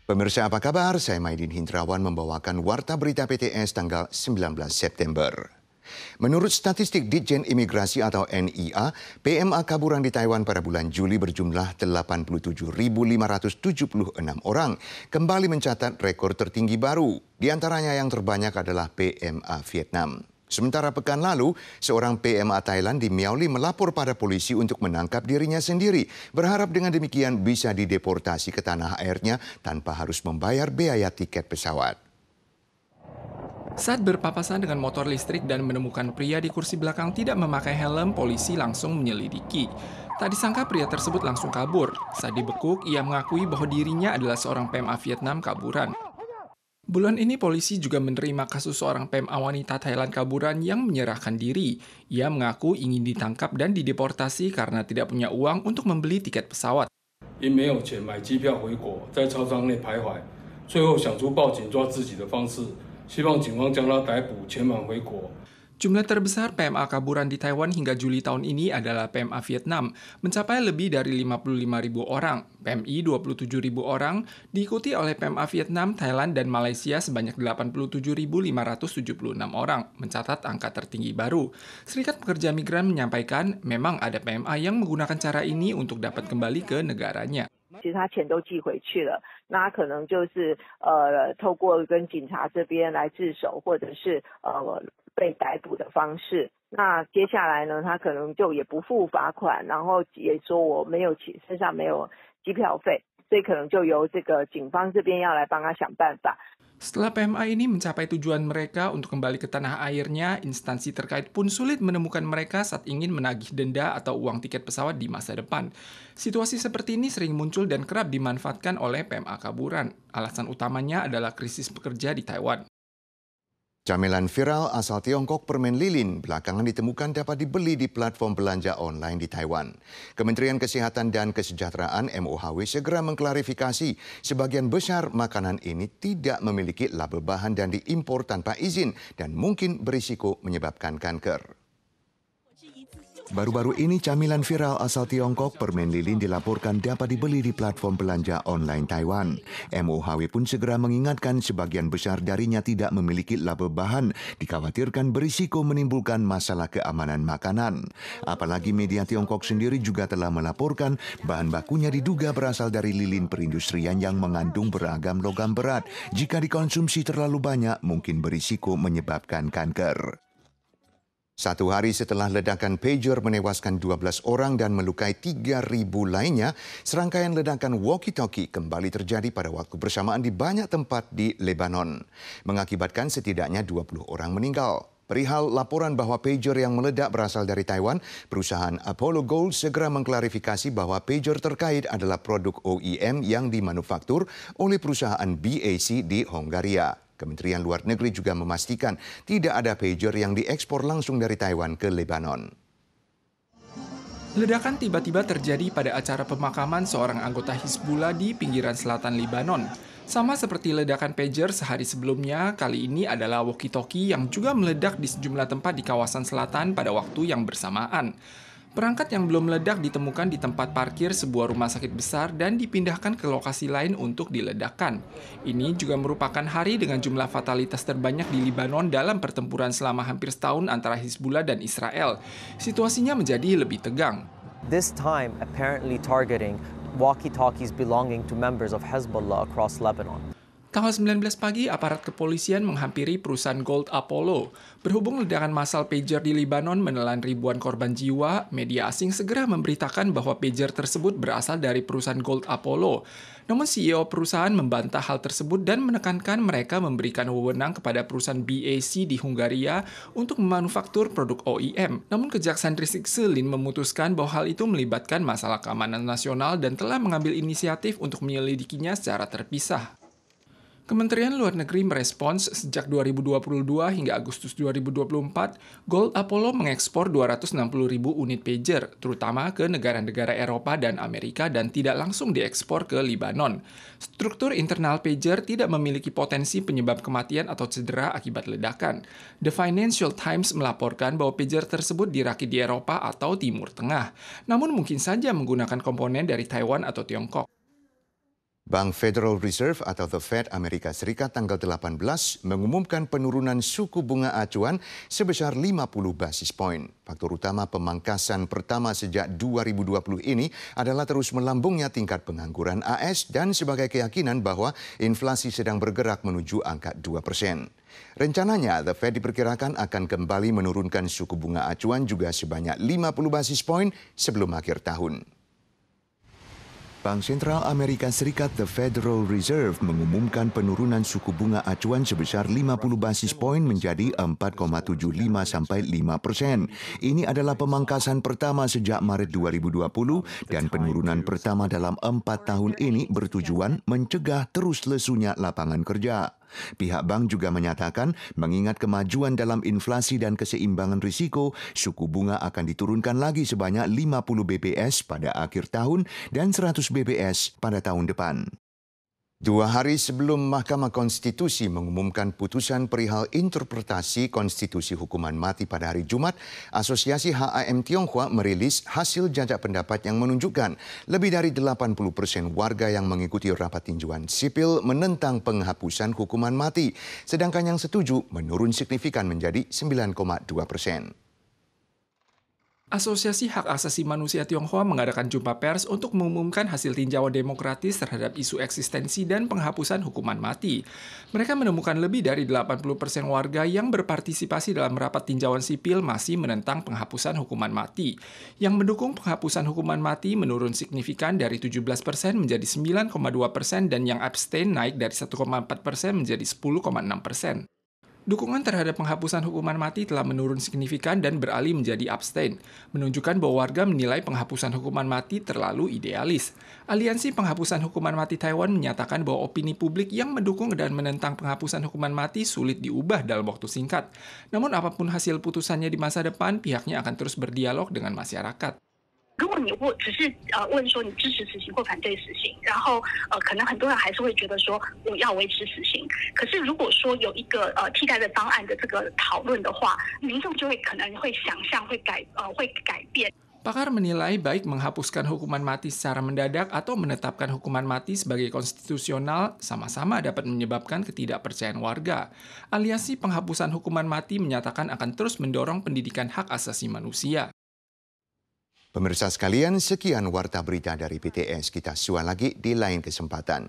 Pemirsa apa kabar? Saya Maidin Hindrawan membawakan Warta Berita PTS tanggal 19 September. Menurut statistik Ditjen Imigrasi atau NIA, PMA kaburan di Taiwan pada bulan Juli berjumlah 87.576 orang, kembali mencatat rekor tertinggi baru. Di antaranya yang terbanyak adalah PMA Vietnam. Sementara pekan lalu, seorang PMA Thailand di Miaoli melapor pada polisi untuk menangkap dirinya sendiri, berharap dengan demikian bisa dideportasi ke tanah airnya tanpa harus membayar biaya tiket pesawat. Saat berpapasan dengan motor listrik dan menemukan pria di kursi belakang tidak memakai helm, polisi langsung menyelidiki. Tak disangka pria tersebut langsung kabur. Saat dibekuk, ia mengakui bahwa dirinya adalah seorang PMA Vietnam kaburan. Bulan ini polisi juga menerima kasus seorang PMA wanita Thailand kaburan yang menyerahkan diri. Ia mengaku ingin ditangkap dan dideportasi karena tidak punya uang untuk membeli tiket pesawat. 因没有钱买机票回国，在超商内徘徊，最后想出报警抓自己的方式，希望警方将他逮捕，遣返回国。 Jumlah terbesar PMA kaburan di Taiwan hingga Juli tahun ini adalah PMA Vietnam, mencapai lebih dari 55.000 orang, PMI 27.000 orang, diikuti oleh PMA Vietnam, Thailand, dan Malaysia sebanyak 87.576 orang, mencatat angka tertinggi baru. Serikat Pekerja Migran menyampaikan memang ada PMA yang menggunakan cara ini untuk dapat kembali ke negaranya. 其实他钱都寄回去了，那他可能就是透过跟警察这边来自首，或者是被逮捕的方式。那接下来呢，他可能就也不付罚款，然后也说我没有身上没有机票费，所以可能就由这个警方这边要来帮他想办法。 Setelah PMA ini mencapai tujuan mereka untuk kembali ke tanah airnya, instansi terkait pun sulit menemukan mereka saat ingin menagih denda atau uang tiket pesawat di masa depan. Situasi seperti ini sering muncul dan kerap dimanfaatkan oleh PMA kaburan. Alasan utamanya adalah krisis pekerja di Taiwan. Camilan viral asal Tiongkok permen lilin belakangan ditemukan dapat dibeli di platform belanja online di Taiwan. Kementerian Kesehatan dan Kesejahteraan MOHW segera mengklarifikasi sebagian besar makanan ini tidak memiliki label bahan dan diimpor tanpa izin dan mungkin berisiko menyebabkan kanker. Baru-baru ini camilan viral asal Tiongkok permen lilin dilaporkan dapat dibeli di platform belanja online Taiwan. MOHW pun segera mengingatkan sebagian besar darinya tidak memiliki label bahan, dikhawatirkan berisiko menimbulkan masalah keamanan makanan. Apalagi media Tiongkok sendiri juga telah melaporkan bahan bakunya diduga berasal dari lilin perindustrian yang mengandung beragam logam berat. Jika dikonsumsi terlalu banyak, mungkin berisiko menyebabkan kanker. Satu hari setelah ledakan pager menewaskan 12 orang dan melukai 3.000 lainnya, serangkaian ledakan walkie-talkie kembali terjadi pada waktu bersamaan di banyak tempat di Lebanon, mengakibatkan setidaknya 20 orang meninggal. Perihal laporan bahwa pager yang meledak berasal dari Taiwan, perusahaan Apollo Gold segera mengklarifikasi bahwa pager terkait adalah produk OEM yang dimanufaktur oleh perusahaan BAC di Hongaria. Kementerian Luar Negeri juga memastikan tidak ada pager yang diekspor langsung dari Taiwan ke Lebanon. Ledakan tiba-tiba terjadi pada acara pemakaman seorang anggota Hizbullah di pinggiran selatan Lebanon. Sama seperti ledakan pager sehari sebelumnya, kali ini adalah walkie-talkie yang juga meledak di sejumlah tempat di kawasan selatan pada waktu yang bersamaan. Perangkat yang belum meledak ditemukan di tempat parkir sebuah rumah sakit besar dan dipindahkan ke lokasi lain untuk diledakkan. Ini juga merupakan hari dengan jumlah fatalitas terbanyak di Lebanon dalam pertempuran selama hampir setahun antara Hizbullah dan Israel. Situasinya menjadi lebih tegang. This time apparently targeting walkie-talkies belonging to members of Hezbollah across Lebanon. Tanggal 19 pagi, aparat kepolisian menghampiri perusahaan Gold Apollo. Berhubung ledakan massal pager di Lebanon menelan ribuan korban jiwa, media asing segera memberitakan bahwa pager tersebut berasal dari perusahaan Gold Apollo. Namun CEO perusahaan membantah hal tersebut dan menekankan mereka memberikan wewenang kepada perusahaan BAC di Hungaria untuk memanufaktur produk OEM. Namun Kejaksaan Distrik Selin memutuskan bahwa hal itu melibatkan masalah keamanan nasional dan telah mengambil inisiatif untuk menyelidikinya secara terpisah. Kementerian Luar Negeri merespons sejak 2022 hingga Agustus 2024, Gold Apollo mengekspor 260.000 unit pager, terutama ke negara-negara Eropa dan Amerika dan tidak langsung diekspor ke Lebanon. Struktur internal pager tidak memiliki potensi penyebab kematian atau cedera akibat ledakan. The Financial Times melaporkan bahwa pager tersebut dirakit di Eropa atau Timur Tengah, namun mungkin saja menggunakan komponen dari Taiwan atau Tiongkok. Bank Federal Reserve atau The Fed Amerika Serikat tanggal 18 mengumumkan penurunan suku bunga acuan sebesar 50 basis poin. Faktor utama pemangkasan pertama sejak 2020 ini adalah terus melambungnya tingkat pengangguran AS dan sebagai keyakinan bahwa inflasi sedang bergerak menuju angka 2%. Rencananya, The Fed diperkirakan akan kembali menurunkan suku bunga acuan juga sebanyak 50 basis poin sebelum akhir tahun. Bank Sentral Amerika Serikat The Federal Reserve mengumumkan penurunan suku bunga acuan sebesar 50 basis poin menjadi 4,75 sampai 5%. Ini adalah pemangkasan pertama sejak Maret 2020 dan penurunan pertama dalam 4 tahun ini bertujuan mencegah terus lesunya lapangan kerja. Pihak bank juga menyatakan mengingat kemajuan dalam inflasi dan keseimbangan risiko, suku bunga akan diturunkan lagi sebanyak 50 BPS pada akhir tahun dan 100 BPS pada tahun depan. 2 hari sebelum Mahkamah Konstitusi mengumumkan putusan perihal interpretasi konstitusi hukuman mati pada hari Jumat, Asosiasi HAM Tionghoa merilis hasil jajak pendapat yang menunjukkan lebih dari 80% warga yang mengikuti rapat tinjauan sipil menentang penghapusan hukuman mati, sedangkan yang setuju menurun signifikan menjadi 9,2%. Asosiasi Hak Asasi Manusia Tionghoa mengadakan jumpa pers untuk mengumumkan hasil tinjauan demokratis terhadap isu eksistensi dan penghapusan hukuman mati. Mereka menemukan lebih dari 80% warga yang berpartisipasi dalam rapat tinjauan sipil masih menentang penghapusan hukuman mati. Yang mendukung penghapusan hukuman mati menurun signifikan dari 17% menjadi 9,2% dan yang abstain naik dari 1,4% menjadi 10,6%. Dukungan terhadap penghapusan hukuman mati telah menurun signifikan dan beralih menjadi abstain, menunjukkan bahwa warga menilai penghapusan hukuman mati terlalu idealis. Aliansi Penghapusan Hukuman Mati Taiwan menyatakan bahwa opini publik yang mendukung dan menentang penghapusan hukuman mati sulit diubah dalam waktu singkat. Namun apapun hasil putusannya di masa depan, pihaknya akan terus berdialog dengan masyarakat. 如果你只是问说你支持死刑或反对死刑，然后可能很多人还是会觉得说我要维持死刑。可是如果说有一个替代的方案的这个讨论的话，民众就会可能会想象会改变。 Pakar menilai baik menghapuskan hukuman mati secara mendadak atau menetapkan hukuman mati sebagai konstitusional sama-sama dapat menyebabkan ketidakpercayaan warga. Aliansi Penghapusan Hukuman Mati menyatakan akan terus mendorong pendidikan hak asasi manusia. Pemirsa sekalian, sekian warta berita dari PTS. Kita sua lagi di lain kesempatan.